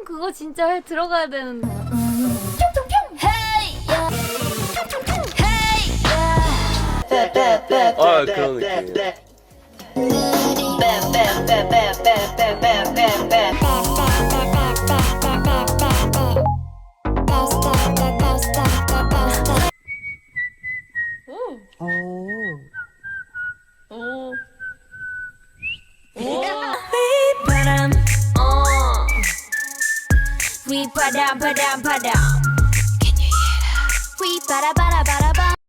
그거 진짜 들어가야 되는데. 아 그런 느낌. 휘바람 휘바람 바람 바람 휘바라바라바라